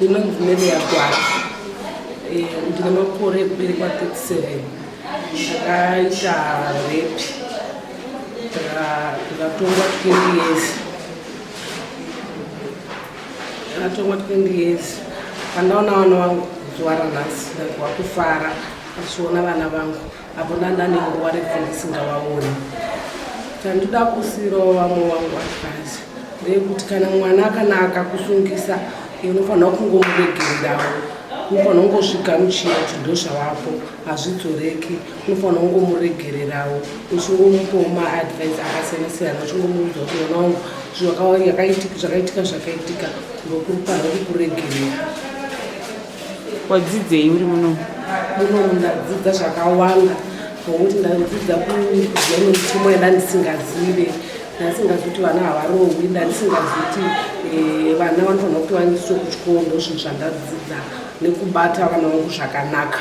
inonzi mene yagwara. Ndine makore ekuberekwa 37. Ndakaita rape ndakatongwa 20 years. Ndakatongwa 20 years. Pandaona vana vangu zuva ranhasi ndakwa kufara achiona vana vangu apo ndandane nguva refu ndisingavaoni. Chandinoda kusiyirawo vamwe vangu advice ndeyekuti kana mwana kana akakusungisa unofanira kungomuregererawo. Unofanira kungosvika muchiya kuti ndozvavapo hazvidzoreki. Unofanira kungomuregererawo uchingomupawo maadvice akasiyana siyana uchingomuudza kuti mwana wangu zvakaitika ndokurufanira kukuregerera. Wadzidzei uri muno? Muno ndadzidza zvakawanda nokuti ndadzidza kuziva mitemo yandisingazive. Ndasingazivi kuti vana havarohwi, ndasingazivi kuti vana vanofanira kuti vaendeswe kuchikoro. Ndozvinhu zvandadzidza nekubata vana vangu zvakanaka.